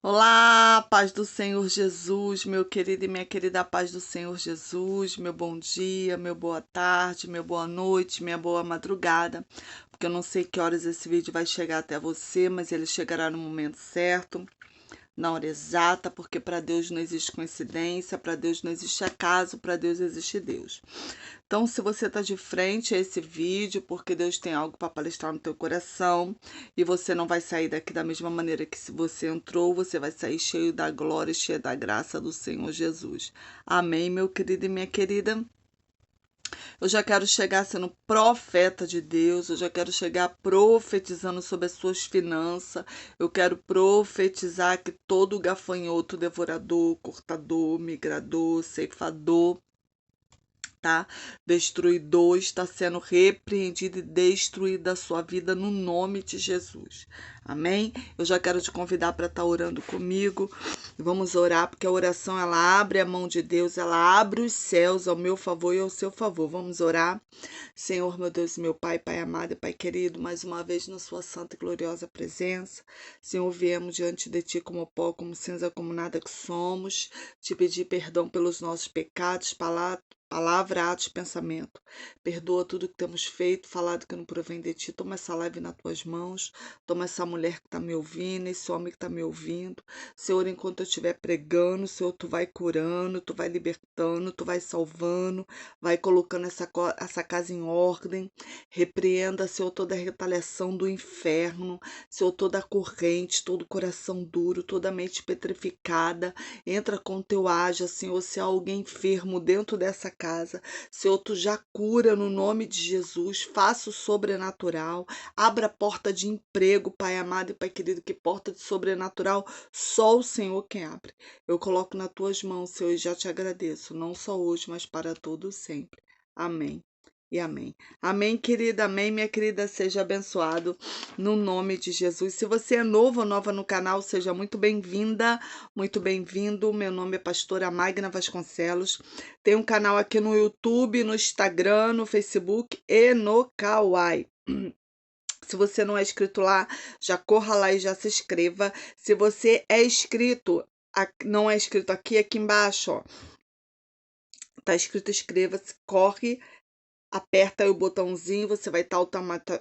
Olá, paz do Senhor Jesus, meu querido e minha querida paz do Senhor Jesus, meu bom dia, meu boa tarde, meu boa noite, minha boa madrugada, porque eu não sei que horas esse vídeo vai chegar até você, mas ele chegará no momento certo, na hora exata, porque para Deus não existe coincidência, para Deus não existe acaso, para Deus existe Deus. Então, se você está de frente a esse vídeo, porque Deus tem algo para palestrar no teu coração, e você não vai sair daqui da mesma maneira que se você entrou, você vai sair cheio da glória, cheio da graça do Senhor Jesus. Amém, meu querido e minha querida? Eu já quero chegar sendo profeta de Deus, eu já quero chegar profetizando sobre as suas finanças, eu quero profetizar que todo gafanhoto, devorador, cortador, migrador, ceifador, tá? Destruidor está sendo repreendido e destruído da sua vida no nome de Jesus. Amém? Eu já quero te convidar para estar orando comigo. Vamos orar, porque a oração ela abre a mão de Deus, ela abre os céus ao meu favor e ao seu favor. Vamos orar? Senhor, meu Deus, meu Pai, Pai amado e Pai querido, mais uma vez na sua santa e gloriosa presença. Senhor, viemos diante de Ti como pó, como cinza, como nada que somos. Te pedir perdão pelos nossos pecados, palavra, ato e pensamento. Perdoa tudo que temos feito, falado que não provém de Ti. Toma essa live nas Tuas mãos. Toma essa mulher que está me ouvindo, esse homem que está me ouvindo. Senhor, enquanto eu estiver pregando, Senhor, Tu vai curando, Tu vai libertando, Tu vai salvando, vai colocando essa casa em ordem. Repreenda, Senhor, toda a retaliação do inferno. Senhor, toda a corrente, todo o coração duro, toda a mente petrificada. Entra com Teu haja, Senhor, se há alguém enfermo dentro dessa casa, Senhor, Tu já cura no nome de Jesus, faça o sobrenatural, abra a porta de emprego, Pai amado e Pai querido, que porta de sobrenatural só o Senhor quem abre. Eu coloco nas Tuas mãos, Senhor, e já te agradeço, não só hoje, mas para todo sempre. Amém. E amém. Amém, querida. Amém, minha querida. Seja abençoado no nome de Jesus. Se você é novo ou nova no canal, seja muito bem-vinda, muito bem-vindo. Meu nome é pastora Magna Vasconcelos. Tem um canal aqui no YouTube, no Instagram, no Facebook e no Kawaii. Se você não é inscrito lá, já corra lá e já se inscreva. Se você é inscrito, não é inscrito aqui embaixo, ó, tá escrito inscreva-se, corre. Aperta aí o botãozinho, você vai estar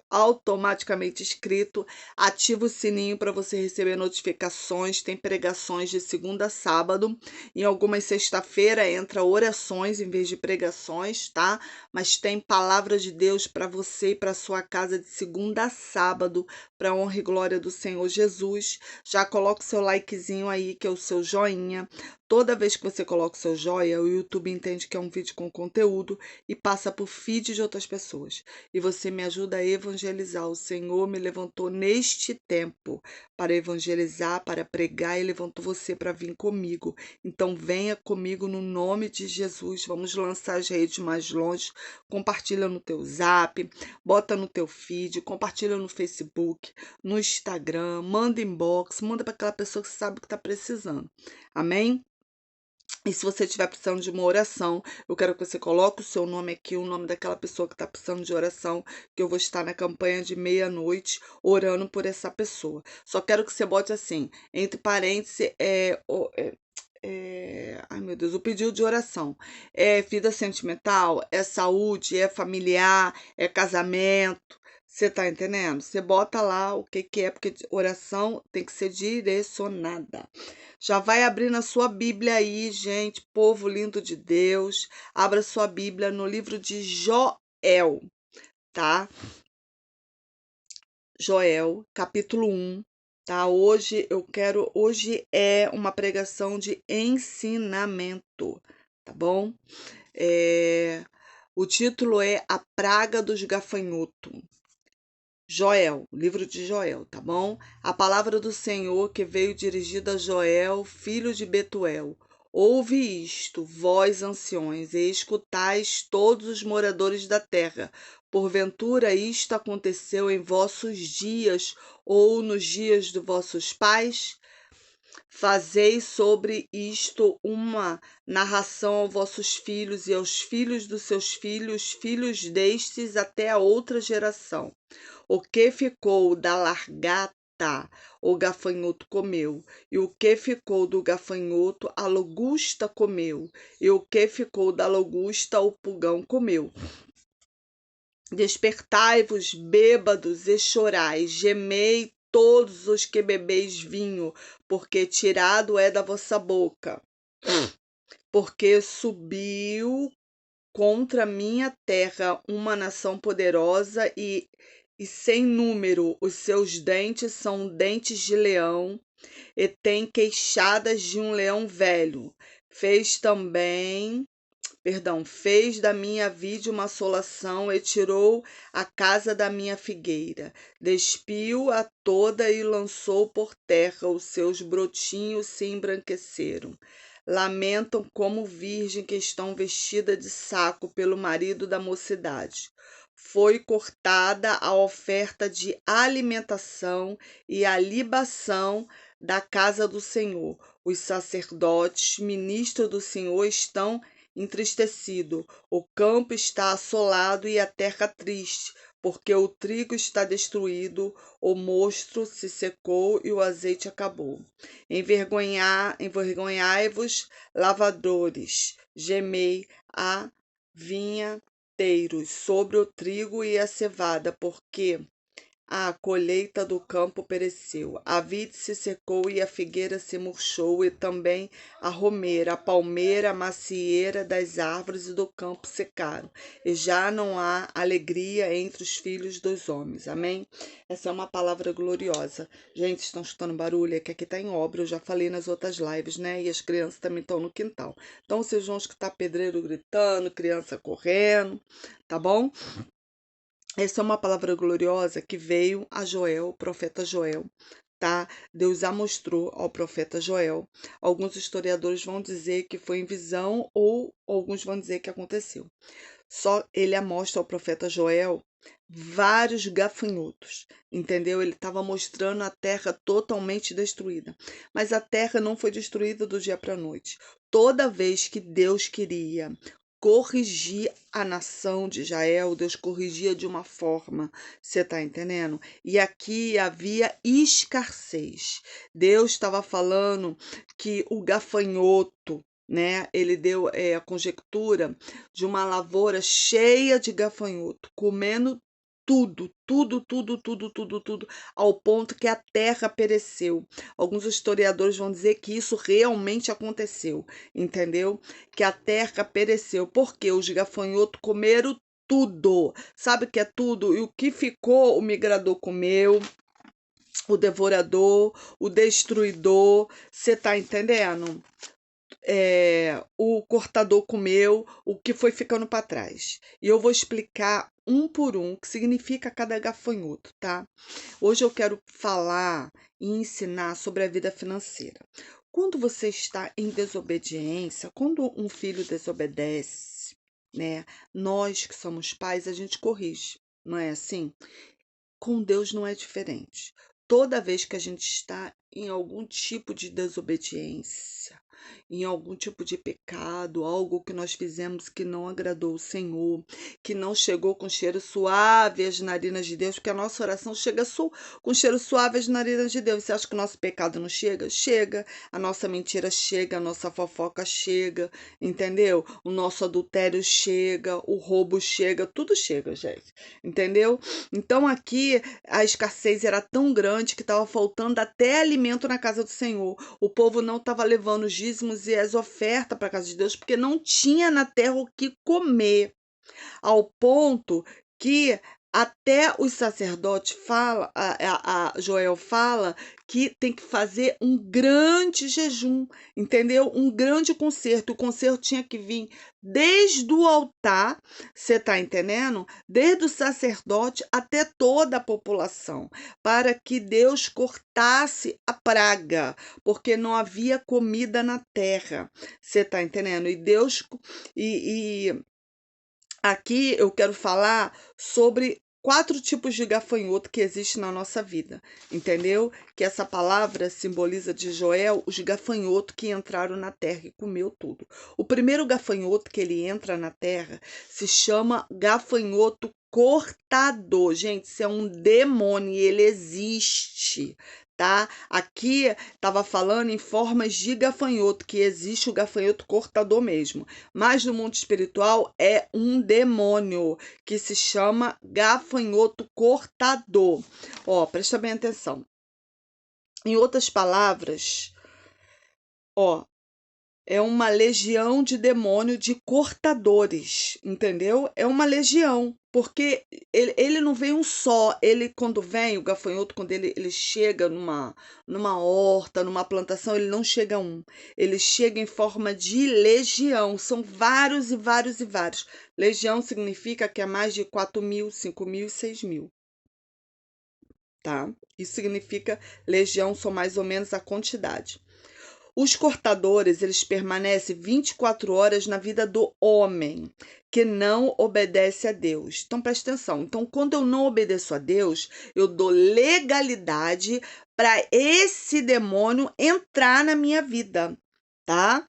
automaticamente inscrito. Ativa o sininho para você receber notificações. Tem pregações de segunda a sábado. Em algumas sexta-feira entra orações em vez de pregações, tá? Mas tem palavra de Deus para você e para sua casa de segunda a sábado, para honra e glória do Senhor Jesus. Já coloca o seu likezinho aí, que é o seu joinha. Toda vez que você coloca o seu joia, o YouTube entende que é um vídeo com conteúdo e passa por feed de outras pessoas. E você me ajuda a evangelizar. O Senhor me levantou neste tempo para evangelizar, para pregar e levantou você para vir comigo. Então venha comigo no nome de Jesus. Vamos lançar as redes mais longe. Compartilha no teu Zap, bota no teu feed, compartilha no Facebook, no Instagram, manda inbox, manda para aquela pessoa que sabe que está precisando. Amém? E se você estiver precisando de uma oração, eu quero que você coloque o seu nome aqui, o nome daquela pessoa que está precisando de oração, que eu vou estar na campanha de meia-noite orando por essa pessoa. Só quero que você bote assim, entre parênteses, ai meu Deus, o pedido de oração. É vida sentimental, é saúde, é familiar, é casamento. Você tá entendendo? Você bota lá o que é, porque oração tem que ser direcionada. Já vai abrindo a sua Bíblia aí, gente, povo lindo de Deus. Abra sua Bíblia no livro de Joel, tá? Joel, capítulo 1, tá? Hoje é uma pregação de ensinamento, tá bom? O título é A Praga dos Gafanhotos. Joel, livro de Joel, tá bom? A palavra do Senhor que veio dirigida a Joel, filho de Betuel. Ouve isto, vós anciões, e escutais todos os moradores da terra. Porventura isto aconteceu em vossos dias ou nos dias de vossos pais? Fazei sobre isto uma narração aos vossos filhos e aos filhos dos seus filhos, filhos destes até a outra geração. O que ficou da largata está, o gafanhoto comeu, e o que ficou do gafanhoto, a logusta comeu, e o que ficou da logusta, o pulgão comeu. Despertai-vos, bêbados, e chorai, gemei todos os que bebeis vinho, porque tirado é da vossa boca. Porque subiu contra minha terra uma nação poderosa e sem número. Os seus dentes são dentes de leão e tem queixadas de um leão velho. Fez da minha vide uma assolação e tirou a casa da minha figueira. Despiu-a toda e lançou por terra, os seus brotinhos se embranqueceram. Lamentam como virgem que estão vestida de saco pelo marido da mocidade. Foi cortada a oferta de alimentação e a libação da casa do Senhor. Os sacerdotes, ministros do Senhor, estão entristecidos. O campo está assolado e a terra triste, porque o trigo está destruído, o mosto se secou e o azeite acabou. Envergonhai-vos, lavradores, gemei a vinhateiros sobre o trigo e a cevada, porque a colheita do campo pereceu, a vide se secou e a figueira se murchou, e também a romeira, a palmeira, a macieira das árvores e do campo secaram, e já não há alegria entre os filhos dos homens. Amém? Essa é uma palavra gloriosa. Gente, estão escutando barulho? É que aqui está em obra, eu já falei nas outras lives, né? E as crianças também estão no quintal. Então, vocês vão escutar pedreiro gritando, criança correndo, tá bom? Essa é uma palavra gloriosa que veio a Joel, o profeta Joel, tá? Deus a mostrou ao profeta Joel. Alguns historiadores vão dizer que foi em visão ou alguns vão dizer que aconteceu. Só ele a mostra ao profeta Joel vários gafanhotos, entendeu? Ele estava mostrando a terra totalmente destruída. Mas a terra não foi destruída do dia para a noite. Toda vez que Deus queria corrigir a nação de Israel, Deus corrigia de uma forma, você está entendendo? E aqui havia escassez. Deus estava falando que o gafanhoto, né? Ele deu a conjectura de uma lavoura cheia de gafanhoto, comendo tudo, ao ponto que a terra pereceu. Alguns historiadores vão dizer que isso realmente aconteceu, entendeu? Que a terra pereceu, porque os gafanhotos comeram tudo. Sabe o que é tudo? E o que ficou, o migrador comeu, o devorador, o destruidor. Você tá entendendo? O cortador comeu, o que foi ficando para trás. E eu vou explicar um por um o que significa cada gafanhoto, tá? Hoje eu quero falar e ensinar sobre a vida financeira. Quando você está em desobediência, quando um filho desobedece, né? Nós que somos pais, a gente corrige, não é assim? Com Deus não é diferente. Toda vez que a gente está em algum tipo de desobediência, em algum tipo de pecado, algo que nós fizemos que não agradou o Senhor, que não chegou com cheiro suave às narinas de Deus, porque a nossa oração chega com cheiro suave às narinas de Deus. Você acha que o nosso pecado não chega? Chega. A nossa mentira chega, a nossa fofoca chega, entendeu? O nosso adultério chega, o roubo chega, tudo chega, gente, entendeu? Então aqui a escassez era tão grande que estava faltando até alimento na casa do Senhor. O povo não estava levando os dízimos e as ofertas para a casa de Deus porque não tinha na terra o que comer. Ao ponto que até os sacerdotes Joel fala que tem que fazer um grande jejum, entendeu? Um grande concerto. O concerto tinha que vir desde o altar, você está entendendo? Desde o sacerdote até toda a população, para que Deus cortasse a praga, porque não havia comida na terra, você está entendendo? E Deus aqui eu quero falar sobre 4 tipos de gafanhoto que existem na nossa vida, entendeu? Que essa palavra simboliza de Joel os gafanhotos que entraram na terra e comeu tudo. O primeiro gafanhoto que ele entra na terra se chama gafanhoto cortador. Gente, isso é um demônio e ele existe, tá? Aqui estava falando em formas de gafanhoto, que existe o gafanhoto cortador mesmo. Mas no mundo espiritual é um demônio que se chama gafanhoto cortador. Ó, presta bem atenção. Em outras palavras, ó, é uma legião de demônio de cortadores, entendeu? É uma legião, porque ele não vem um só. Ele, quando vem, o gafanhoto, quando ele chega numa horta, numa plantação, ele não chega um. Ele chega em forma de legião. São vários e vários e vários. Legião significa que é mais de 4.000, 5.000 e 6.000, tá? Isso significa legião, são mais ou menos a quantidade. Os cortadores, eles permanecem 24 horas na vida do homem que não obedece a Deus. Então, presta atenção. Então, quando eu não obedeço a Deus, eu dou legalidade para esse demônio entrar na minha vida, tá?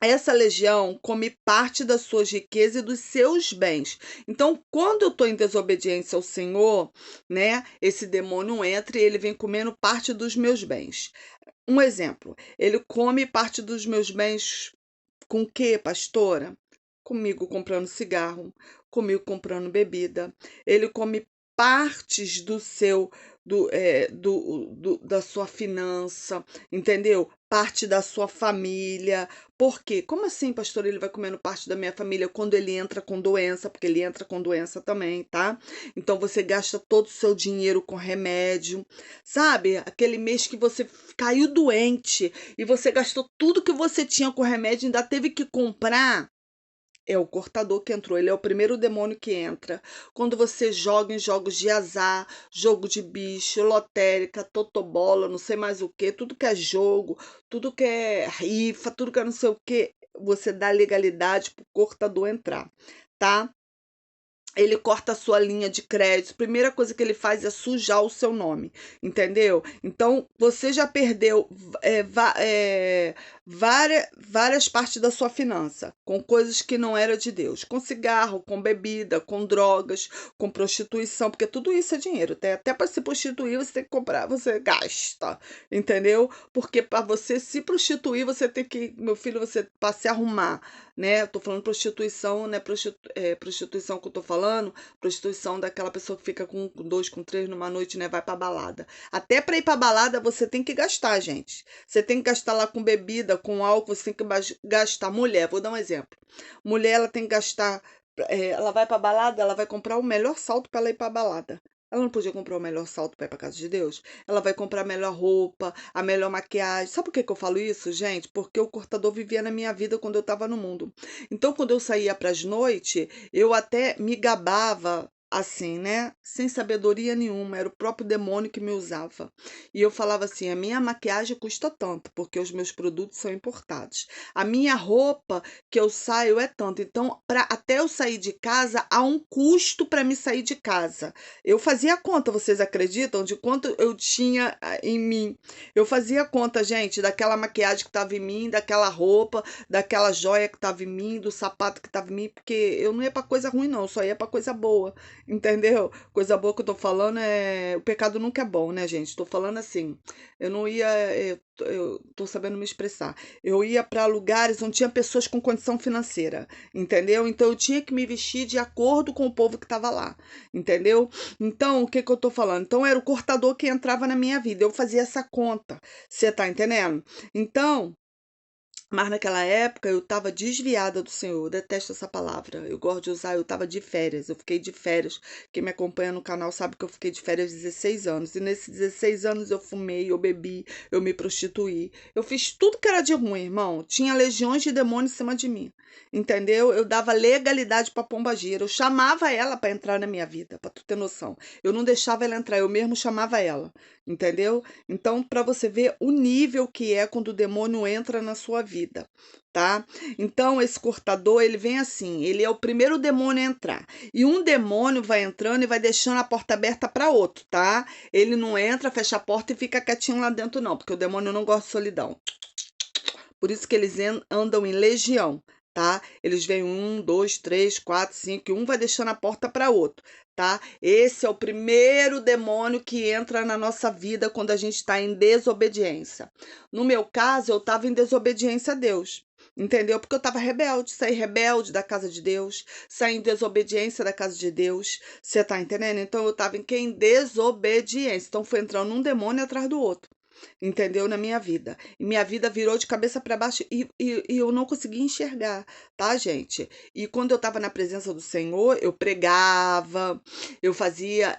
Essa legião come parte das suas riquezas e dos seus bens. Então, quando eu estou em desobediência ao Senhor, né, esse demônio entra e ele vem comendo parte dos meus bens. Um exemplo, ele come parte dos meus bens com o quê, pastora? Comigo comprando cigarro, comigo comprando bebida. Ele come partes do seu, da sua finança, entendeu? Parte da sua família. Por quê? Como assim, pastor? Ele vai comendo parte da minha família quando ele entra com doença, porque ele entra com doença também, tá? Então você gasta todo o seu dinheiro com remédio, sabe? Aquele mês que você caiu doente e você gastou tudo que você tinha com remédio, ainda teve que comprar. É o cortador que entrou, ele é o primeiro demônio que entra. Quando você joga em jogos de azar, jogo de bicho, lotérica, totobola, não sei mais o que, tudo que é jogo, tudo que é rifa, tudo que é não sei o que, você dá legalidade pro cortador entrar, tá? Ele corta a sua linha de crédito. Primeira coisa que ele faz é sujar o seu nome, entendeu? Então, você já perdeu várias partes da sua finança com coisas que não eram de Deus. Com cigarro, com bebida, com drogas, com prostituição, porque tudo isso é dinheiro. Até para se prostituir, você tem que comprar, você gasta, entendeu? Porque para você se prostituir, você tem que, meu filho, você para se arrumar, né? Eu tô falando prostituição, né? Prostituição que eu tô falando, prostituição daquela pessoa que fica com dois, com três numa noite, né? Vai pra balada. Até pra ir pra balada você tem que gastar, gente. Você tem que gastar lá com bebida, com álcool, você tem que gastar. Mulher, vou dar um exemplo. Mulher, ela tem que gastar. Ela vai pra balada, ela vai comprar o melhor salto pra ela ir pra balada. Ela não podia comprar o melhor salto para ir para casa de Deus? Ela vai comprar a melhor roupa, a melhor maquiagem. Sabe por que eu falo isso, gente? Porque o cortador vivia na minha vida quando eu estava no mundo. Então, quando eu saía para as noites, eu até me gabava assim, né? Sem sabedoria nenhuma. Era o próprio demônio que me usava. E eu falava assim: a minha maquiagem custa tanto, porque os meus produtos são importados. A minha roupa que eu saio é tanto. Então, até eu sair de casa, há um custo para me sair de casa. Eu fazia conta, vocês acreditam, de quanto eu tinha em mim? Eu fazia conta, gente, daquela maquiagem que estava em mim, daquela roupa, daquela joia que estava em mim, do sapato que estava em mim, porque eu não ia para coisa ruim, não, eu só ia para coisa boa, entendeu? Coisa boa que eu tô falando é. O pecado nunca é bom, né, gente? Tô falando assim. Eu não ia. Eu tô sabendo me expressar. Eu ia para lugares onde tinha pessoas com condição financeira, entendeu? Então eu tinha que me vestir de acordo com o povo que estava lá, entendeu? Então, o que que eu tô falando? Então, era o cortador que entrava na minha vida. Eu fazia essa conta. Você tá entendendo? Então, mas naquela época eu estava desviada do Senhor. Eu detesto essa palavra. Eu gosto de usar, eu estava de férias. Eu fiquei de férias. Quem me acompanha no canal sabe que eu fiquei de férias 16 anos. E nesses 16 anos eu fumei, eu bebi, eu me prostituí. Eu fiz tudo que era de ruim, irmão. Tinha legiões de demônios em cima de mim. Entendeu? Eu dava legalidade pra pombagira. Eu chamava ela para entrar na minha vida, para tu ter noção. Eu não deixava ela entrar, eu mesmo chamava ela. Entendeu? Então, para você ver o nível que é quando o demônio entra na sua vida, tá? Então, esse cortador, ele vem assim, ele é o primeiro demônio a entrar. E um demônio vai entrando e vai deixando a porta aberta para outro, tá? Ele não entra, fecha a porta e fica quietinho lá dentro não, porque o demônio não gosta de solidão. Por isso que eles andam em legião, tá? Eles vêm 1, 2, 3, 4, 5, e um vai deixando a porta para outro, tá? Esse é o primeiro demônio que entra na nossa vida quando a gente está em desobediência. No meu caso, eu estava em desobediência a Deus. Entendeu? Porque eu estava rebelde, saí rebelde da casa de Deus, saí em desobediência da casa de Deus. Você tá entendendo? Então eu estava em quem? Desobediência. Então foi entrando um demônio atrás do outro. Entendeu? Na minha vida. E minha vida virou de cabeça para baixo e eu não conseguia enxergar, tá, gente? E quando eu estava na presença do Senhor, eu pregava, eu fazia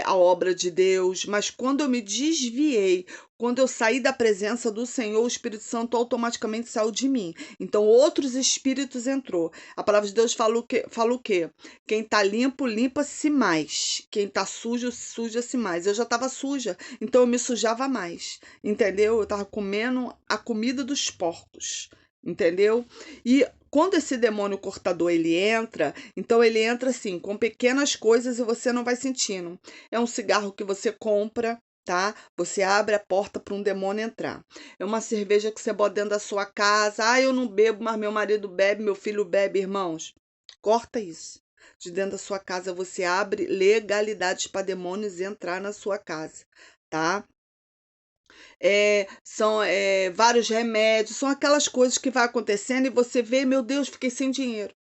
a obra de Deus, mas quando eu me desviei, quando eu saí da presença do Senhor, o Espírito Santo automaticamente saiu de mim. Então, outros espíritos entrou. A palavra de Deus fala o quê? Quem tá limpo, limpa-se mais. Quem tá sujo, suja-se mais. Eu já estava suja, então eu me sujava mais. Entendeu? Eu estava comendo a comida dos porcos. Entendeu? E quando esse demônio cortador ele entra, então ele entra assim, com pequenas coisas e você não vai sentindo. É um cigarro que você compra, tá? Você abre a porta para um demônio entrar. É uma cerveja que você bota dentro da sua casa. Ah, eu não bebo, mas meu marido bebe, meu filho bebe, irmãos. Corta isso. De dentro da sua casa você abre legalidades para demônios entrar na sua casa, tá? São vários remédios, são aquelas coisas que vai acontecendo e você vê, meu Deus, fiquei sem dinheiro.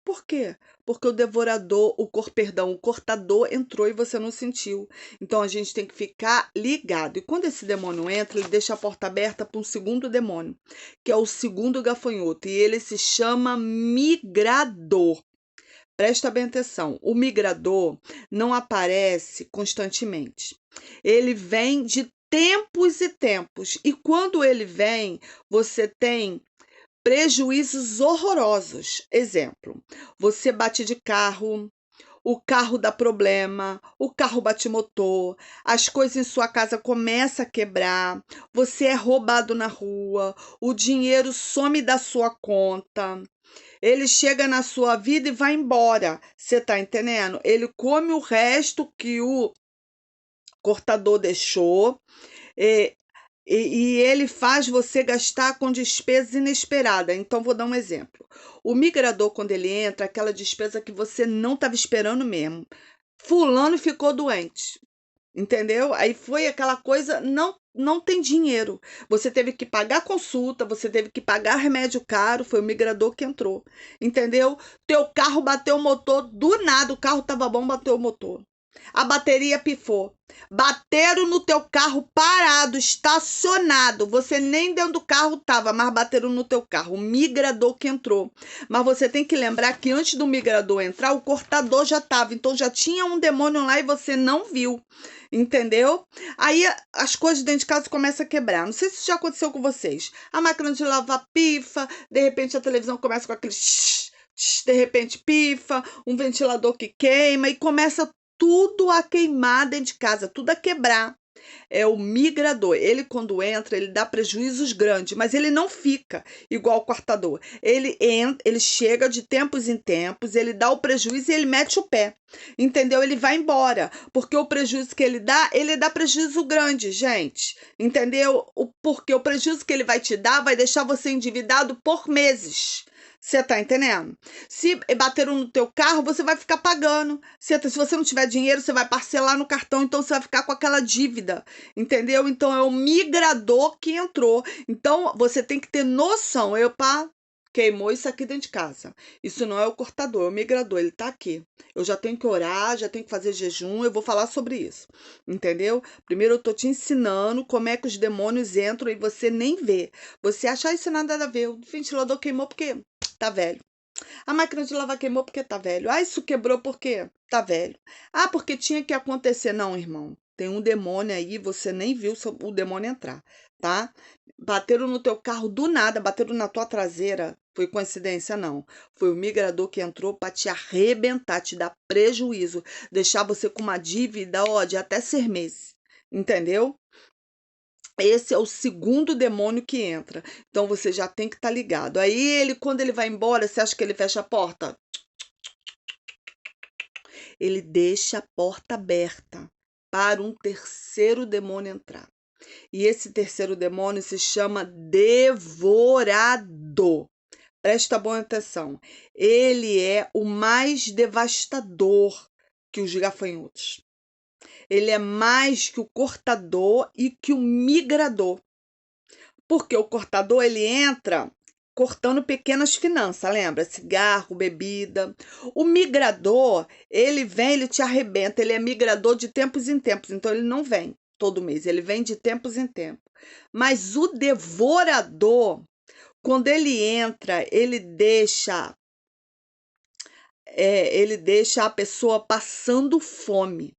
Por quê? Porque o cortador entrou e você não sentiu. Então a gente tem que ficar ligado. E quando esse demônio entra, ele deixa a porta aberta para um segundo demônio, que é o segundo gafanhoto, e ele se chama migrador. Presta bem atenção, o migrador não aparece constantemente. Ele vem de tempos e tempos. E quando ele vem, você tem prejuízos horrorosos. Exemplo, você bate de carro, o carro dá problema, o carro bate motor, as coisas em sua casa começam a quebrar, você é roubado na rua, o dinheiro some da sua conta. Ele chega na sua vida e vai embora. Você tá entendendo? Ele come o resto que o cortador deixou. E, e ele faz você gastar com despesa inesperada. Então, vou dar um exemplo. O migrador, quando ele entra, aquela despesa que você não estava esperando mesmo. Fulano ficou doente. Entendeu? Aí foi aquela coisa, não tem dinheiro. Você teve que pagar consulta, você teve que pagar remédio caro, foi o migrador que entrou. Entendeu? Teu carro bateu o motor, do nada o carro tava bom, bateu o motor. A bateria pifou. Bateram no teu carro parado, estacionado. Você nem dentro do carro tava, mas bateram no teu carro. O migrador que entrou. Mas você tem que lembrar que antes do migrador entrar, o cortador já tava. Então já tinha um demônio lá e você não viu. Entendeu? Aí as coisas dentro de casa começam a quebrar. Não sei se isso já aconteceu com vocês. A máquina de lavar pifa, de repente a televisão começa com aquele de repente pifa, um ventilador que queima e começa tudo a queimar dentro de casa, tudo a quebrar. É o migrador. Ele, quando entra, ele dá prejuízos grandes, mas ele não fica igual o cortador. Ele entra, ele chega de tempos em tempos, ele dá o prejuízo e ele mete o pé. Entendeu? Ele vai embora, porque o prejuízo que ele dá prejuízo grande, gente. Entendeu? Porque o prejuízo que ele vai te dar vai deixar você endividado por meses. Você tá entendendo? Se bateram no teu carro, você vai ficar pagando. Se você não tiver dinheiro, você vai parcelar no cartão, então você vai ficar com aquela dívida, entendeu? Então é o migrador que entrou. Então você tem que ter noção. Queimou isso aqui dentro de casa. Isso não é o cortador, é o migrador, ele tá aqui. Eu já tenho que orar, já tenho que fazer jejum, eu vou falar sobre isso, entendeu? Primeiro eu tô te ensinando como é que os demônios entram e você nem vê. Você acha isso nada a ver. O ventilador queimou porque tá velho. A máquina de lavar queimou porque tá velho. Ah, isso quebrou porque tá velho. Ah, porque tinha que acontecer. Não, irmão. Tem um demônio aí, você nem viu o demônio entrar, tá? Bateram no teu carro do nada, bateram na tua traseira. Foi coincidência, não. Foi o migrador que entrou para te arrebentar, te dar prejuízo, deixar você com uma dívida, ó, de até 6 meses. Entendeu? Esse é o segundo demônio que entra. Então você já tem que estar ligado. Aí ele, quando ele vai embora, você acha que ele fecha a porta? Ele deixa a porta aberta para um terceiro demônio entrar. E esse terceiro demônio se chama devorador. Presta boa atenção. Ele é o mais devastador que os gafanhotos. Ele é mais que o cortador e que o migrador. Porque o cortador, ele entra cortando pequenas finanças, lembra? Cigarro, bebida. O migrador, ele vem, ele te arrebenta. Ele é migrador de tempos em tempos. Então, ele não vem todo mês. Ele vem de tempos em tempos. Mas o devorador, quando ele entra, ele deixa a pessoa passando fome.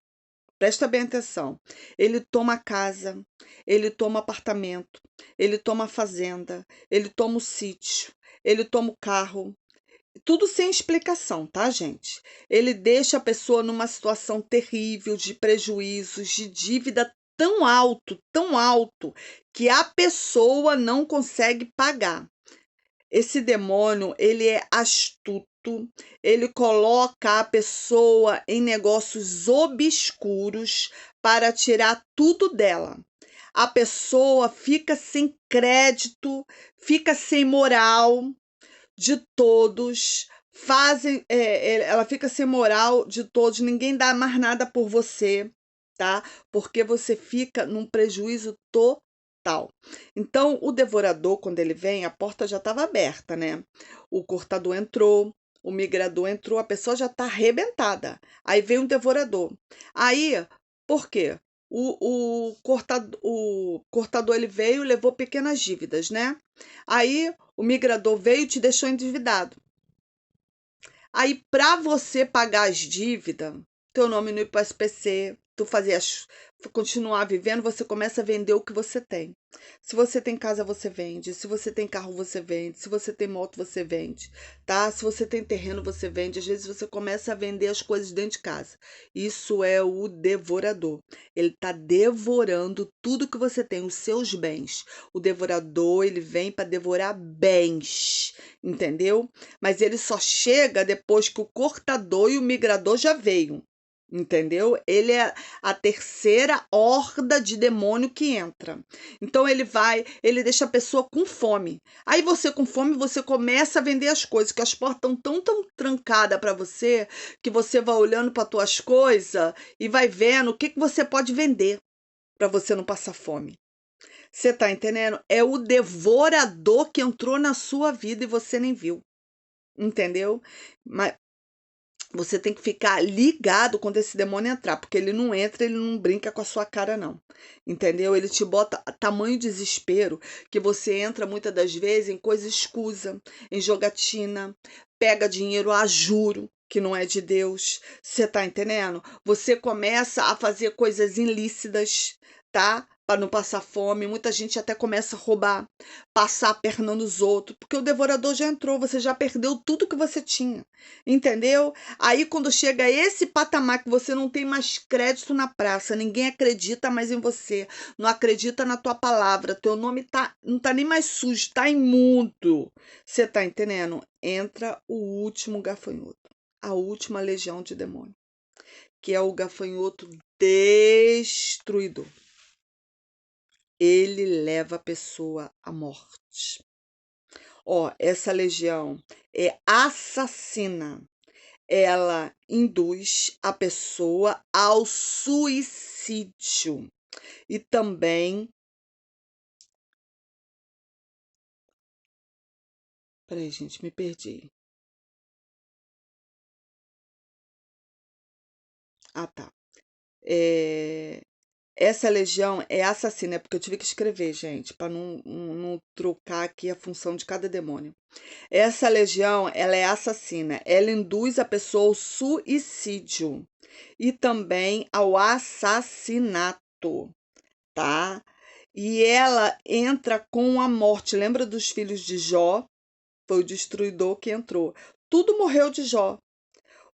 Presta bem atenção. Ele toma casa, ele toma apartamento, ele toma fazenda, ele toma o sítio, ele toma o carro. Tudo sem explicação, tá, gente? Ele deixa a pessoa numa situação terrível de prejuízos, de dívida tão alto, que a pessoa não consegue pagar. Esse demônio, ele é astuto, ele coloca a pessoa em negócios obscuros para tirar tudo dela. A pessoa fica sem crédito, fica sem moral de todos, ela fica sem moral de todos, ninguém dá mais nada por você, tá? Porque você fica num prejuízo total. Então, o devorador, quando ele vem, a porta já estava aberta, né? O cortador entrou, o migrador entrou, a pessoa já está arrebentada. Aí vem o devorador. Aí, por quê? O cortador ele veio e levou pequenas dívidas, né? Aí o migrador veio e te deixou endividado. Aí, para você pagar as dívidas, teu nome no IPSPC, tu continuar vivendo, você começa a vender o que você tem. Se você tem casa, você vende. Se você tem carro, você vende. Se você tem moto, você vende, tá? Se você tem terreno, você vende. Às vezes você começa a vender as coisas dentro de casa. Isso é o devorador. Ele tá devorando tudo que você tem, os seus bens. O devorador, ele vem para devorar bens, entendeu? Mas ele só chega depois que o cortador e o migrador já veio. Entendeu? Ele é a terceira horda de demônio que entra. Então ele deixa a pessoa com fome. Aí você com fome, você começa a vender as coisas, que as portas estão tão trancadas para você, que você vai olhando para tuas coisas e vai vendo o que você pode vender para você não passar fome. Você tá entendendo? É o devorador que entrou na sua vida e você nem viu. Entendeu? Mas você tem que ficar ligado quando esse demônio entrar, porque ele não entra, ele não brinca com a sua cara, não. Entendeu? Ele te bota tamanho desespero que você entra muitas das vezes em coisa escusa, em jogatina, pega dinheiro a juro, que não é de Deus. Você tá entendendo? Você começa a fazer coisas ilícitas, tá? Para não passar fome. Muita gente até começa a roubar, passar a perna nos outros, porque o devorador já entrou, você já perdeu tudo que você tinha. Entendeu? Aí, quando chega a esse patamar que você não tem mais crédito na praça, ninguém acredita mais em você, não acredita na tua palavra, teu nome não tá nem mais sujo, tá imundo. Você tá entendendo? Entra o último gafanhoto, a última legião de demônio, que é o gafanhoto destruidor. Ele leva a pessoa à morte. Ó, essa legião é assassina. Ela induz a pessoa ao suicídio e também. Peraí, gente, me perdi. Ah, tá. Essa legião é assassina, é porque eu tive que escrever, gente, para não trocar aqui a função de cada demônio. Essa legião, ela é assassina. Ela induz a pessoa ao suicídio e também ao assassinato, tá? E ela entra com a morte. Lembra dos filhos de Jó? Foi o destruidor que entrou. Tudo morreu de Jó.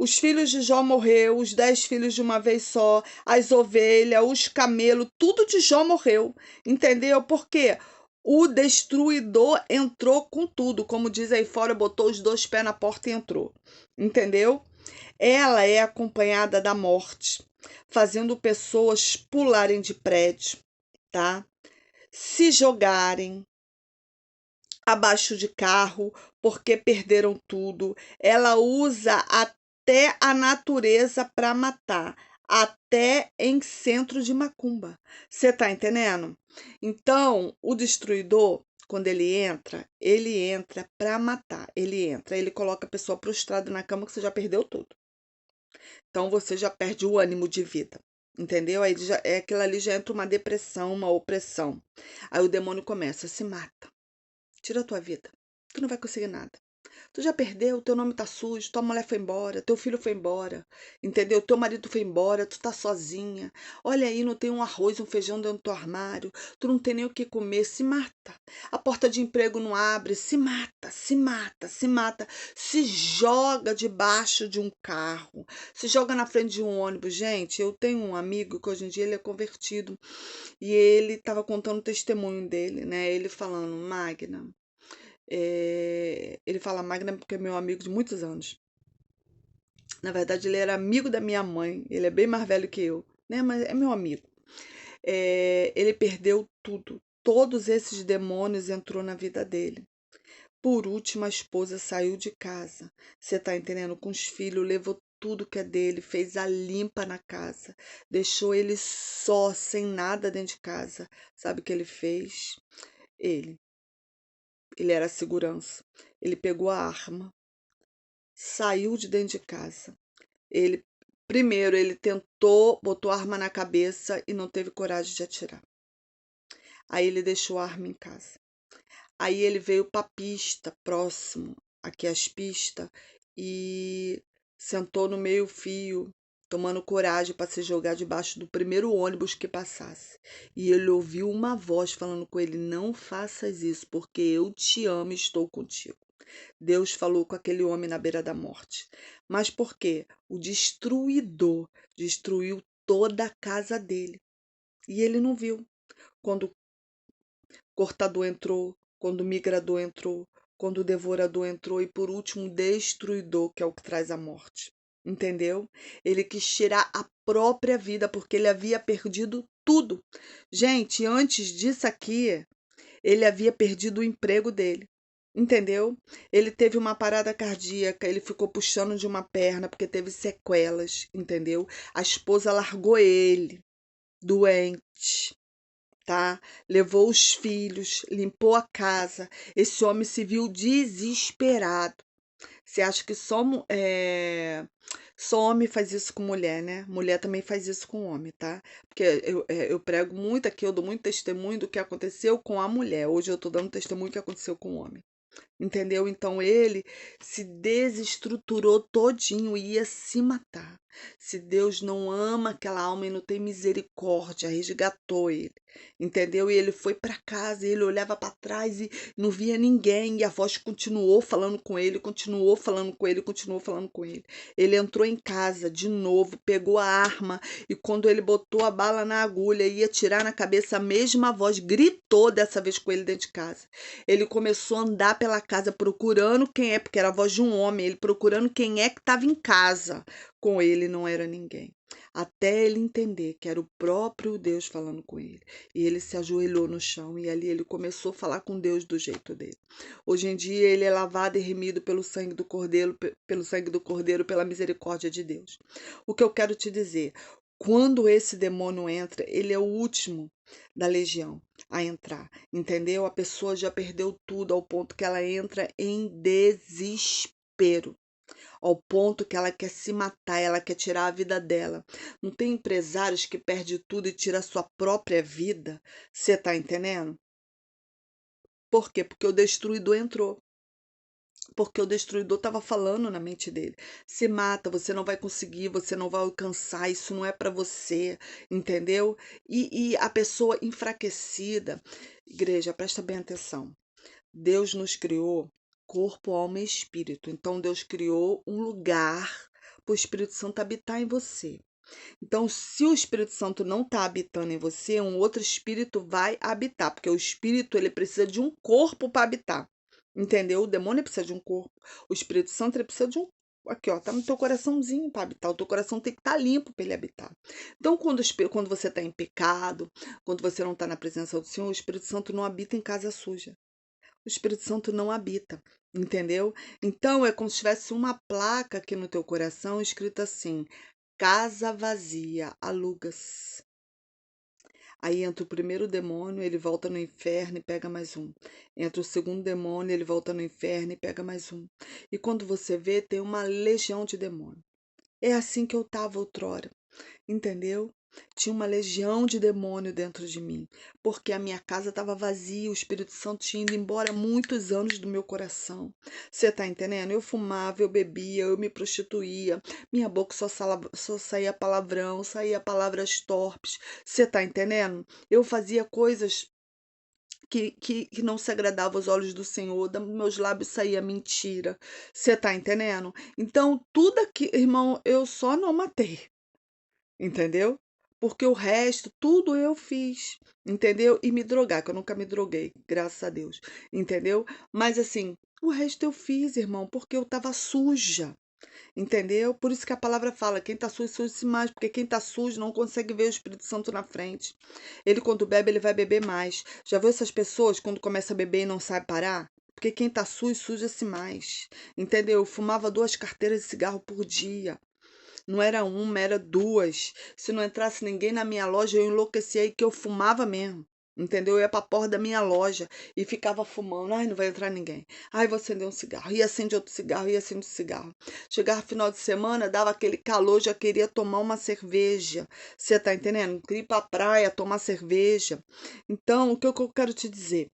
Os filhos de Jó morreu, os 10 filhos de uma vez só, as ovelhas, os camelos, tudo de Jó morreu. Entendeu? Por quê? O destruidor entrou com tudo. Como diz aí fora, botou os 2 pés na porta e entrou. Entendeu? Ela é acompanhada da morte, fazendo pessoas pularem de prédio, tá? Se jogarem, abaixo de carro, porque perderam tudo. Ela usa até a natureza para matar, até em centro de macumba. Você tá entendendo? Então, o destruidor, quando ele entra para matar. Ele coloca a pessoa prostrada na cama que você já perdeu tudo. Então você já perde o ânimo de vida. Entendeu? Aí já, aquilo ali já entra uma depressão, uma opressão. Aí o demônio começa, se mata. Tira a tua vida. Tu não vai conseguir nada. Tu já perdeu, teu nome tá sujo, tua mulher foi embora, teu filho foi embora, entendeu? Teu marido foi embora, tu tá sozinha. Olha aí, não tem um arroz, um feijão dentro do teu armário, tu não tem nem o que comer, se mata. A porta de emprego não abre, se mata, se mata, se mata. Se joga debaixo de um carro, se joga na frente de um ônibus. Gente, eu tenho um amigo que hoje em dia ele é convertido e ele estava contando o testemunho dele, né? Ele falando, Magna. Ele fala Magna porque é meu amigo de muitos anos. Na verdade, ele era amigo da minha mãe. Ele é bem mais velho que eu, né? Mas é meu amigo. Ele perdeu tudo. Todos esses demônios entrou na vida dele. Por último, a esposa saiu de casa. Você tá entendendo? Com os filhos, levou tudo que é dele, fez a limpa na casa, deixou ele só, sem nada dentro de casa. Sabe o que ele fez? Ele, ele era segurança. Ele pegou a arma, saiu de dentro de casa. Ele primeiro ele tentou, botou a arma na cabeça e não teve coragem de atirar. Aí ele deixou a arma em casa. Aí ele veio para a pista, próximo aqui às pistas, e sentou no meio-fio, tomando coragem para se jogar debaixo do primeiro ônibus que passasse. E ele ouviu uma voz falando com ele: Não faças isso, porque eu te amo e estou contigo. Deus falou com aquele homem na beira da morte. Mas por quê? O destruidor destruiu toda a casa dele. E ele não viu. Quando o cortador entrou, quando o migrador entrou, quando o devorador entrou e, por último, o destruidor, que é o que traz a morte. Entendeu? Ele quis tirar a própria vida porque ele havia perdido tudo. Gente, antes disso aqui, ele havia perdido o emprego dele. Entendeu? Ele teve uma parada cardíaca, ele ficou puxando de uma perna porque teve sequelas, entendeu? A esposa largou ele, doente, tá? Levou os filhos, limpou a casa. Esse homem se viu desesperado. Você acha que só homem faz isso com mulher, né? Mulher também faz isso com homem, tá? Porque eu prego muito aqui, eu dou muito testemunho do que aconteceu com a mulher. Hoje eu tô dando testemunho do que aconteceu com o homem. Entendeu? Então ele se desestruturou todinho e ia se matar. Se Deus não ama aquela alma e não tem misericórdia, resgatou ele. Entendeu? E ele foi para casa, e ele olhava para trás e não via ninguém, e a voz continuou falando com ele, continuou falando com ele, continuou falando com ele. Ele entrou em casa de novo, pegou a arma e quando ele botou a bala na agulha e ia tirar na cabeça, a mesma voz gritou dessa vez com ele dentro de casa. Ele começou a andar pela casa procurando quem é, porque era a voz de um homem, ele procurando quem é que estava em casa. Com ele não era ninguém. Até ele entender que era o próprio Deus falando com ele. E ele se ajoelhou no chão e ali ele começou a falar com Deus do jeito dele. Hoje em dia ele é lavado e remido pelo sangue do Cordeiro, pela misericórdia de Deus. O que eu quero te dizer, quando esse demônio entra, ele é o último da legião a entrar, entendeu? A pessoa já perdeu tudo ao ponto que ela entra em desespero, ao ponto que ela quer se matar, ela quer tirar a vida dela. Não tem empresários que perdem tudo e tira a sua própria vida? Você tá entendendo? Por quê? Porque o destruidor entrou. Porque o destruidor estava falando na mente dele. Se mata, você não vai conseguir, você não vai alcançar, isso não é para você, entendeu? E a pessoa enfraquecida. Igreja, presta bem atenção. Deus nos criou corpo, alma e espírito. Então, Deus criou um lugar para o Espírito Santo habitar em você. Então, se o Espírito Santo não está habitando em você, um outro espírito vai habitar, porque o espírito ele precisa de um corpo para habitar. Entendeu? O demônio precisa de um corpo. O Espírito Santo ele precisa de um. Aqui, ó, tá no teu coraçãozinho para habitar. O teu coração tem que estar limpo para ele habitar. Então, quando você está em pecado, quando você não está na presença do Senhor, o Espírito Santo não habita em casa suja. o Espírito Santo não habita, entendeu? Então é como se tivesse uma placa aqui no teu coração escrita assim: casa vazia, alugas. Aí entra o primeiro demônio, ele volta no inferno e pega mais um. Entra o segundo demônio, ele volta no inferno e pega mais um. E quando você vê, tem uma legião de demônio. É assim que eu estava outrora, entendeu? Tinha uma legião de demônio dentro de mim, porque a minha casa estava vazia, o Espírito Santo tinha ido embora há muitos anos do meu coração. Você tá entendendo? Eu fumava, eu bebia, eu me prostituía, minha boca só saía palavrão, saía palavras torpes. Você tá entendendo? Eu fazia coisas que não se agradava aos olhos do Senhor, dos meus lábios saía mentira. Você tá entendendo? Então, tudo aqui, irmão, eu só não matei, entendeu? Porque o resto, tudo eu fiz, entendeu? E me drogar, que eu nunca me droguei, graças a Deus, entendeu? Mas assim, o resto eu fiz, irmão, porque eu tava suja, entendeu? Por isso que a palavra fala, quem tá sujo, suja-se mais, porque quem tá sujo não consegue ver o Espírito Santo na frente. Ele, quando bebe, ele vai beber mais. Já viu essas pessoas, quando começa a beber e não sabe parar? Porque quem tá sujo, suja-se mais, entendeu? Eu fumava 2 carteiras de cigarro por dia. Não era uma, era 2. Se não entrasse ninguém na minha loja, eu enlouquecia aí que eu fumava mesmo. Entendeu? Eu ia pra porta da minha loja e ficava fumando. Ai, não vai entrar ninguém. Ai, vou acender um cigarro. E acende outro cigarro, e acende outro cigarro. Chegava final de semana, dava aquele calor, já queria tomar uma cerveja. Você tá entendendo? Queria ir pra praia, tomar cerveja. Então, o que eu quero te dizer?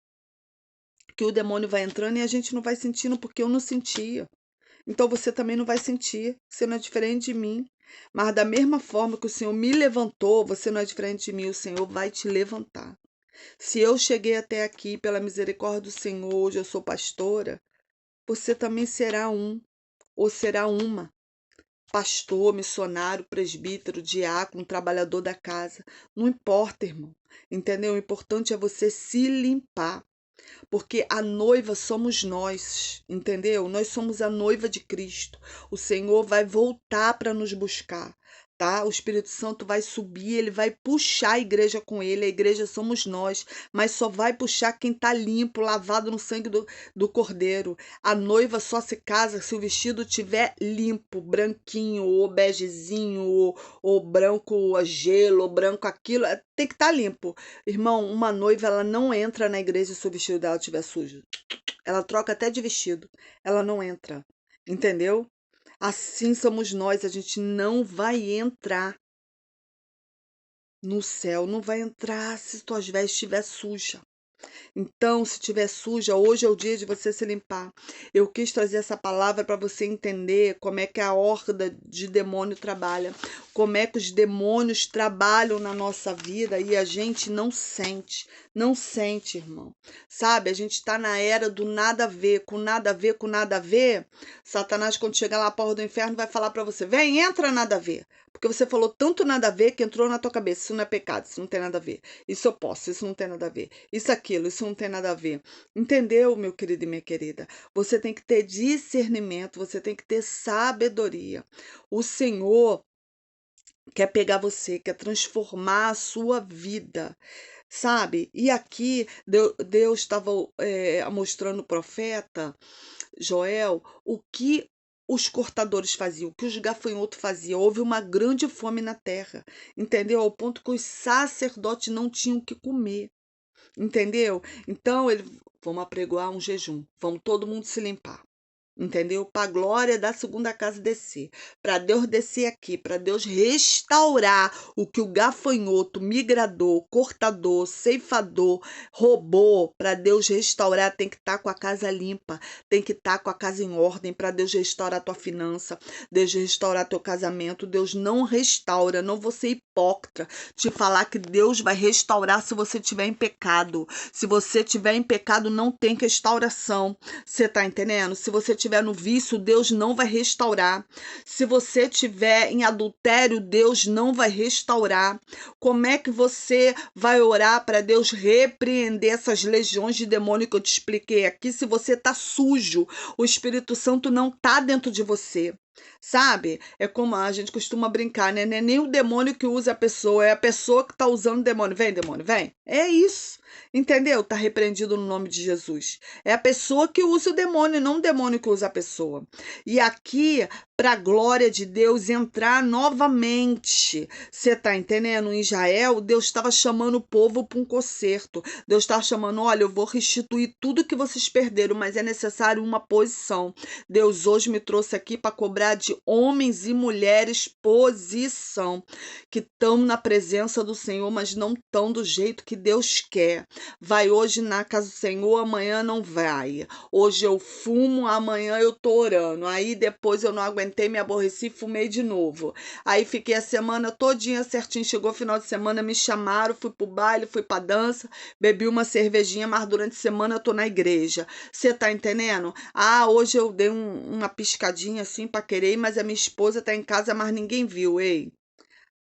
Que o demônio vai entrando e a gente não vai sentindo, porque eu não sentia. Então você também não vai sentir, você não é diferente de mim. Mas da mesma forma que o Senhor me levantou, você não é diferente de mim, o Senhor vai te levantar. Se eu cheguei até aqui pela misericórdia do Senhor, hoje eu sou pastora, você também será um ou será uma. Pastor, missionário, presbítero, diácono, trabalhador da casa. Não importa, irmão. Entendeu? O importante é você se limpar. Porque a noiva somos nós, entendeu? Nós somos a noiva de Cristo. O Senhor vai voltar para nos buscar, tá? O Espírito Santo vai subir, ele vai puxar a igreja com ele. A igreja somos nós, mas só vai puxar quem tá limpo, lavado no sangue do Cordeiro. A noiva só se casa se o vestido tiver limpo, branquinho, ou begezinho, ou branco a gelo, ou branco aquilo. Tem que estar limpo. Irmão, uma noiva, ela não entra na igreja se o vestido dela estiver sujo. Ela troca até de vestido. Ela não entra. Entendeu? Assim somos nós. A gente não vai entrar no céu. Não vai entrar se tuas vestes estiver suja. Então, se estiver suja, hoje é o dia de você se limpar. Eu quis trazer essa palavra para você entender como é que a horda de demônio trabalha, como é que os demônios trabalham na nossa vida e a gente não sente, irmão. Sabe, a gente está na era do nada a ver, com nada a ver, com nada a ver. Satanás, quando chegar lá à porta do inferno, vai falar para você: vem, entra nada a ver. Porque você falou tanto nada a ver que entrou na tua cabeça. Isso não é pecado, isso não tem nada a ver. Isso eu posso, isso não tem nada a ver. Isso, aquilo, isso não tem nada a ver. Entendeu, meu querido e minha querida? Você tem que ter discernimento, você tem que ter sabedoria. O Senhor quer pegar você, quer transformar a sua vida, sabe? E aqui Deus estava mostrando o profeta Joel o que os cortadores faziam, o que os gafanhotos faziam. Houve uma grande fome na terra, entendeu? Ao ponto que os sacerdotes não tinham o que comer. Entendeu? Então, vamos apregoar um jejum. Vamos todo mundo se limpar. Entendeu? Para a glória da segunda casa descer. Para Deus descer aqui. Para Deus restaurar o que o gafanhoto, migrador, cortador, ceifador roubou. Para Deus restaurar, tem que estar com a casa limpa. Tem que estar com a casa em ordem. Para Deus restaurar a tua finança. Deus restaurar teu casamento. Deus não restaura. Não vou ser hipócrita de falar que Deus vai restaurar se você estiver em pecado. Se você estiver em pecado, não tem restauração. Você tá entendendo? Se você estiver no vício, Deus não vai restaurar. Se você estiver em adultério, Deus não vai restaurar. Como é que você vai orar para Deus repreender essas legiões de demônio que eu te expliquei aqui se você tá sujo? O Espírito Santo não tá dentro de você. Sabe? É como a gente costuma brincar, né? Não é nem o demônio que usa a pessoa, é a pessoa que tá usando o demônio. Vem, demônio, vem. É isso. Entendeu? Tá repreendido no nome de Jesus. É a pessoa que usa o demônio, não o demônio que usa a pessoa. E aqui, para a glória de Deus entrar novamente. Você tá entendendo? Em Israel, Deus estava chamando o povo para um conserto. Deus estava chamando, olha, eu vou restituir tudo que vocês perderam, mas é necessário uma posição. Deus hoje me trouxe aqui para cobrar de homens e mulheres posição, que estão na presença do Senhor, mas não estão do jeito que Deus quer. Vai hoje na casa do Senhor, amanhã não vai. Hoje eu fumo, amanhã eu tô orando. Aí depois eu não aguentei, me aborreci, fumei de novo. Aí fiquei a semana todinha certinho, chegou o final de semana, me chamaram, fui pro baile, fui pra dança, bebi uma cervejinha, mas durante a semana eu tô na igreja. Você tá entendendo? Ah, hoje eu dei uma piscadinha assim pra querer, mas a minha esposa tá em casa, mas ninguém viu. Ei,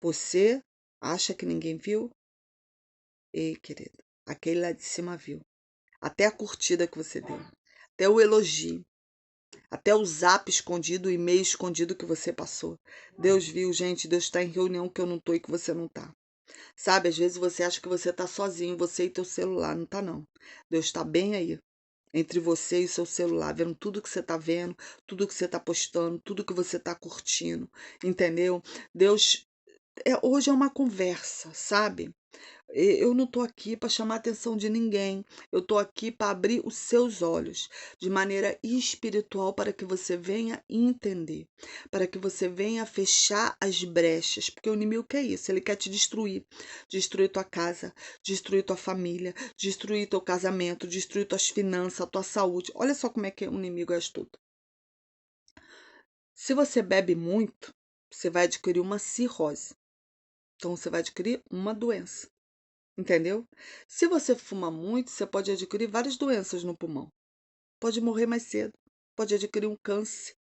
você acha que ninguém viu? Ei, querido, aquele lá de cima viu. Até a curtida que você deu, até o elogio, até o zap escondido, o e-mail escondido que você passou. Deus viu, gente, Deus tá em reunião que eu não tô e que você não tá. Sabe, às vezes você acha que você tá sozinho, você e teu celular, não tá não. Deus tá bem aí, entre você e seu celular, vendo tudo que você tá vendo, tudo que você tá postando, tudo que você tá curtindo, entendeu? Deus, hoje é uma conversa, sabe? Eu não estou aqui para chamar a atenção de ninguém. Eu estou aqui para abrir os seus olhos de maneira espiritual para que você venha entender, para que você venha fechar as brechas, porque o inimigo quer isso, ele quer te destruir, destruir tua casa, destruir tua família, destruir teu casamento, destruir tuas finanças, tua saúde. Olha só como é que o inimigo é astuto. Se você bebe muito, você vai adquirir uma cirrose. Então você vai adquirir uma doença. Entendeu? Se você fuma muito, você pode adquirir várias doenças no pulmão. Pode morrer mais cedo. Pode adquirir um câncer.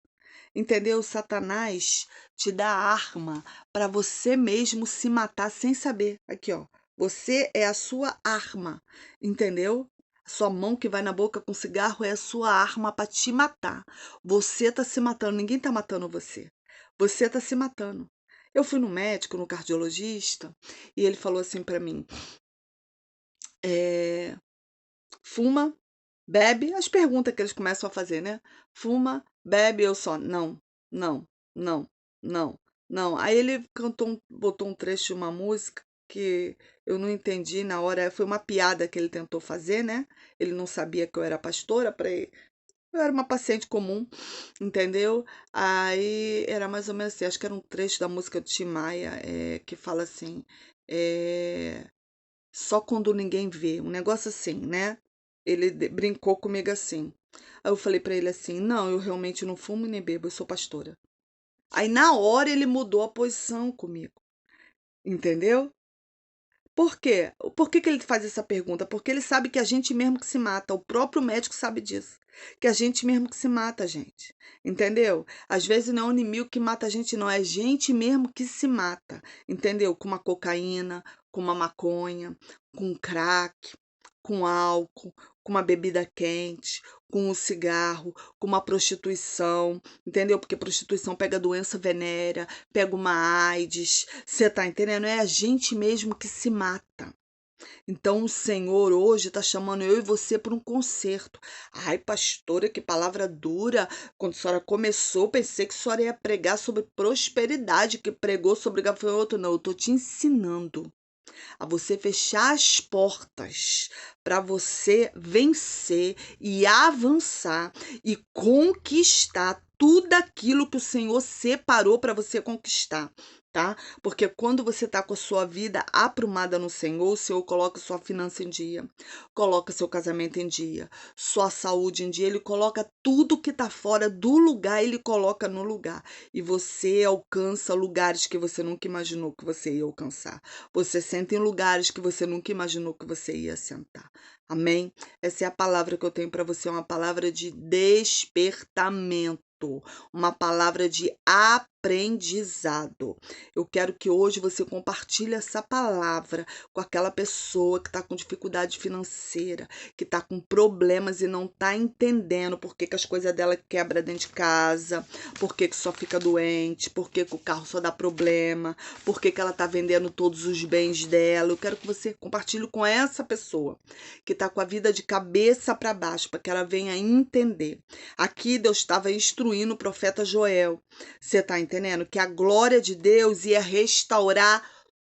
Entendeu? Satanás te dá arma para você mesmo se matar sem saber. Aqui, ó. Você é a sua arma. Entendeu? A sua mão que vai na boca com cigarro é a sua arma para te matar. Você tá se matando, ninguém tá matando você. Você tá se matando. Eu fui no médico, no cardiologista, e ele falou assim para mim: é, fuma, bebe, as perguntas que eles começam a fazer, né? Fuma, bebe, eu só, não, não, não, não, não. Aí ele botou um trecho de uma música que eu não entendi na hora, foi uma piada que ele tentou fazer, né? Ele não sabia que eu era pastora, para eu era uma paciente comum, entendeu? Aí era mais ou menos assim, acho que era um trecho da música do Tim Maia, que fala assim, é, só quando ninguém vê, um negócio assim, né? Ele brincou comigo assim. Aí eu falei pra ele assim: não, eu realmente não fumo nem bebo, eu sou pastora. Aí na hora ele mudou a posição comigo, entendeu? Por quê? Por que que ele faz essa pergunta? Porque ele sabe que a gente mesmo que se mata, o próprio médico sabe disso. Que a gente mesmo que se mata, gente. Entendeu? Às vezes não é o inimigo que mata a gente, não. É a gente mesmo que se mata. Entendeu? Com uma cocaína, com uma maconha, com um crack, com álcool, com uma bebida quente, com um cigarro, com uma prostituição. Entendeu? Porque prostituição pega doença venérea, pega uma AIDS. Você tá entendendo? É a gente mesmo que se mata. Então o Senhor hoje está chamando eu e você para um concerto. Ai, pastora, que palavra dura. Quando a senhora começou, pensei que a senhora ia pregar sobre prosperidade, que pregou sobre gafanhoto. Não, eu estou te ensinando a você fechar as portas para você vencer e avançar e conquistar tudo aquilo que o Senhor separou para você conquistar. Tá? Porque quando você tá com a sua vida aprumada no Senhor, o Senhor coloca sua finança em dia, coloca seu casamento em dia, sua saúde em dia, ele coloca tudo que tá fora do lugar, ele coloca no lugar. E você alcança lugares que você nunca imaginou que você ia alcançar. Você senta em lugares que você nunca imaginou que você ia sentar. Amém? Essa é a palavra que eu tenho para você, uma palavra de despertamento, uma palavra de aprendizado. Eu quero que hoje você compartilhe essa palavra com aquela pessoa que está com dificuldade financeira, que está com problemas e não está entendendo por que as coisas dela quebram dentro de casa, por que só fica doente, por que o carro só dá problema, por que ela está vendendo todos os bens dela. Eu quero que você compartilhe com essa pessoa que está com a vida de cabeça para baixo, para que ela venha entender. Aqui Deus estava instruindo o profeta Joel. Você está entendendo? Que a glória de Deus ia restaurar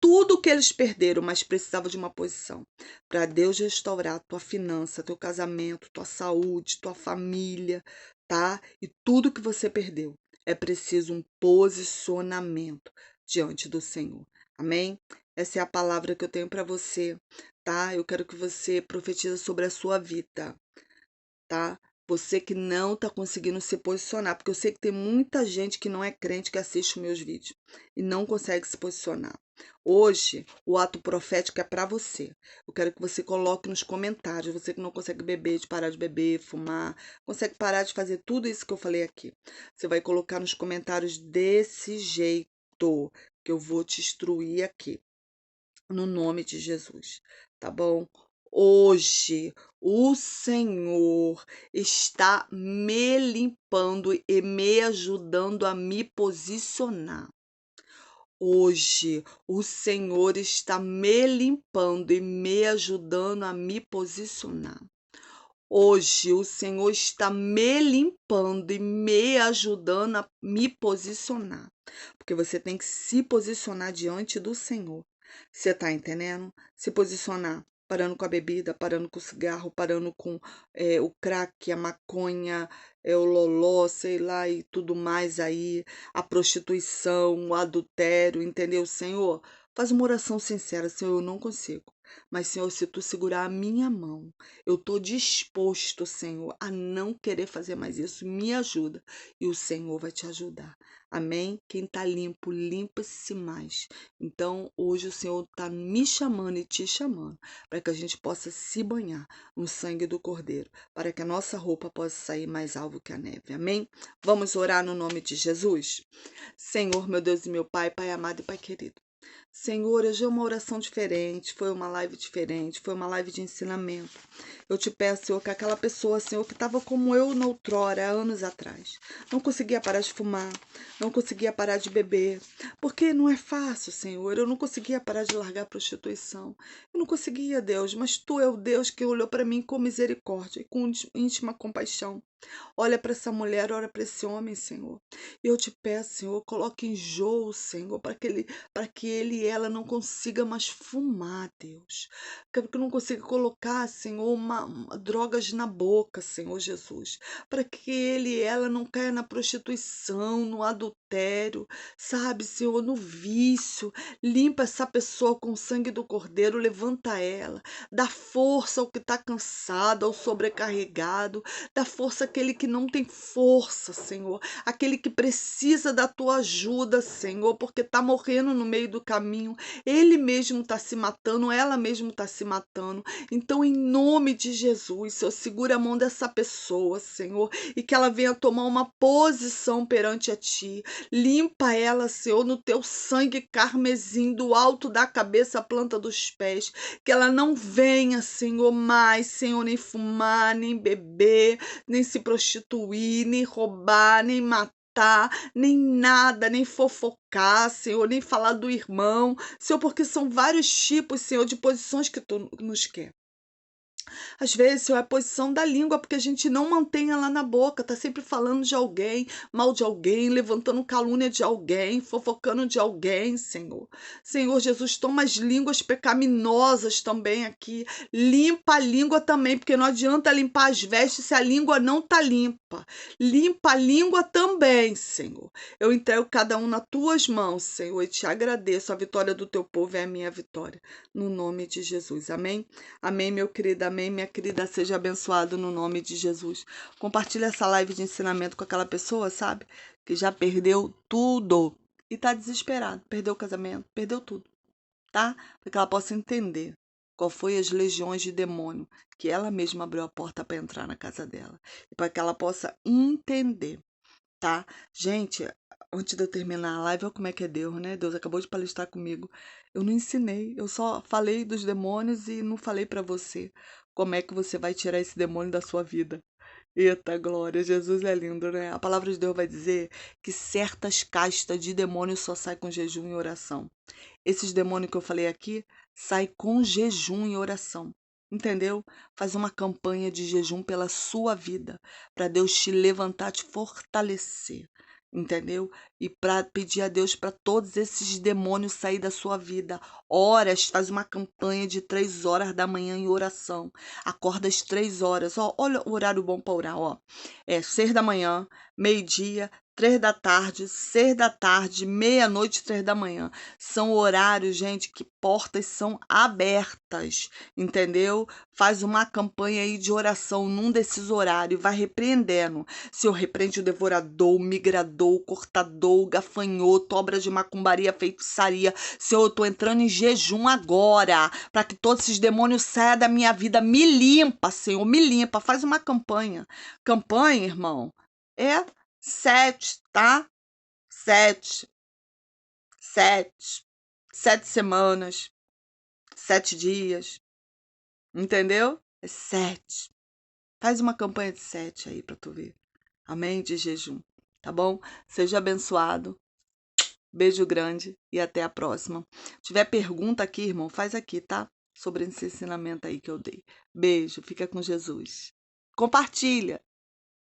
tudo que eles perderam, mas precisava de uma posição. Para Deus restaurar tua finança, teu casamento, tua saúde, tua família, tá? E tudo que você perdeu. É preciso um posicionamento diante do Senhor. Amém? Essa é a palavra que eu tenho para você, tá? Eu quero que você profetize sobre a sua vida, tá? Você que não está conseguindo se posicionar, porque eu sei que tem muita gente que não é crente que assiste os meus vídeos e não consegue se posicionar. Hoje, o ato profético é para você. Eu quero que você coloque nos comentários, você que não consegue beber, de parar de beber, fumar, consegue parar de fazer tudo isso que eu falei aqui. Você vai colocar nos comentários desse jeito que eu vou te instruir aqui, no nome de Jesus, tá bom? Hoje o Senhor está me limpando e me ajudando a me posicionar. Hoje o Senhor está me limpando e me ajudando a me posicionar. Hoje o Senhor está me limpando e me ajudando a me posicionar. Porque você tem que se posicionar diante do Senhor. Você está entendendo? Se posicionar. Parando com a bebida, parando com o cigarro, parando com o crack, a maconha, o loló, sei lá, e tudo mais aí, a prostituição, o adultério, entendeu, Senhor? Faz uma oração sincera, Senhor, eu não consigo. Mas, Senhor, se tu segurar a minha mão, eu estou disposto, Senhor, a não querer fazer mais isso. Me ajuda. E o Senhor vai te ajudar. Amém? Quem está limpo, limpa-se mais. Então, hoje o Senhor está me chamando e te chamando para que a gente possa se banhar no sangue do Cordeiro, para que a nossa roupa possa sair mais alvo que a neve. Amém? Vamos orar no nome de Jesus? Senhor, meu Deus e meu Pai, Pai amado e Pai querido. Senhor, hoje é uma oração diferente, foi uma live diferente, foi uma live de ensinamento. Eu te peço, Senhor, que aquela pessoa, Senhor, que estava como eu noutrora, há anos atrás, não conseguia parar de fumar, não conseguia parar de beber, porque não é fácil, Senhor, eu não conseguia parar de largar a prostituição. Eu não conseguia, Deus, mas Tu é o Deus que olhou para mim com misericórdia e com íntima compaixão. Olha para essa mulher, olha para esse homem, Senhor. E eu te peço, Senhor, coloque enjoo, Senhor, para que ele e ela não consiga mais fumar, Deus. Para que não consiga colocar, Senhor, drogas na boca, Senhor Jesus. Para que ele e ela não caia na prostituição, no adultério, sabe, Senhor, no vício. Limpa essa pessoa com o sangue do Cordeiro, levanta ela. Dá força ao que está cansado, ao sobrecarregado. Dá força àquele que não tem força, Senhor. Aquele que precisa da tua ajuda, Senhor, porque está morrendo no meio do caminho. Ele mesmo está se matando, ela mesmo está se matando. Então, em nome de Jesus, Senhor, segura a mão dessa pessoa, Senhor, e que ela venha tomar uma posição perante a Ti. Limpa ela, Senhor, no Teu sangue carmesim, do alto da cabeça à planta dos pés. Que ela não venha, Senhor, mais, Senhor, nem fumar, nem beber, nem se prostituir, nem roubar, nem matar, nem nada, nem fofocar, Senhor, nem falar do irmão, Senhor, porque são vários tipos, Senhor, de posições que Tu nos quer. Às vezes, Senhor, é a posição da língua, porque a gente não mantém ela na boca, tá sempre falando de alguém, mal de alguém, levantando calúnia de alguém, fofocando de alguém, Senhor. Senhor Jesus, toma as línguas pecaminosas também aqui. Limpa a língua também, porque não adianta limpar as vestes se a língua não tá limpa. Limpa a língua também, Senhor. Eu entrego cada um nas tuas mãos, Senhor, e te agradeço. A vitória do teu povo é a minha vitória. No nome de Jesus. Amém? Amém, meu querido. Amém, minha querida. Seja abençoado no nome de Jesus. Compartilha essa live de ensinamento com aquela pessoa, sabe? Que já perdeu tudo e tá desesperado. Perdeu o casamento, perdeu tudo, tá? Para que ela possa entender qual foi as legiões de demônio que ela mesma abriu a porta para entrar na casa dela. E para que ela possa entender, tá? Gente, antes de eu terminar a live, olha como é que é Deus, né? Deus acabou de palestrar comigo. Eu não ensinei, eu só falei dos demônios e não falei pra você como é que você vai tirar esse demônio da sua vida. Eita glória, Jesus é lindo, né? A palavra de Deus vai dizer que certas castas de demônios só saem com jejum e oração. Esses demônios que eu falei aqui saem com jejum e oração. Entendeu? Faz uma campanha de jejum pela sua vida, para Deus te levantar, te fortalecer. Entendeu? E para pedir a Deus para todos esses demônios sair da sua vida. Horas, faz uma campanha de 3 horas da manhã em oração. Acorda às 3 horas. Ó, olha o horário bom para orar, ó. É 6 da manhã, meio-dia, 3 da tarde, 6 da tarde, meia-noite, 3 da manhã. São horários, gente, que portas são abertas, entendeu? Faz uma campanha aí de oração num desses horários, vai repreendendo. Senhor, repreende o devorador, o migrador, o cortador, o gafanhoto, obra de macumbaria, feitiçaria. Senhor, eu tô entrando em jejum agora, para que todos esses demônios saiam da minha vida. Me limpa, Senhor, me limpa. Faz uma campanha. Campanha, irmão, é 7, tá? 7. 7. 7 semanas, 7 dias, entendeu? É 7. Faz uma campanha de 7 aí pra tu ver. Amém? De jejum, tá bom? Seja abençoado. Beijo grande e até a próxima. Se tiver pergunta aqui, irmão, faz aqui, tá? Sobre esse ensinamento aí que eu dei. Beijo, fica com Jesus. Compartilha.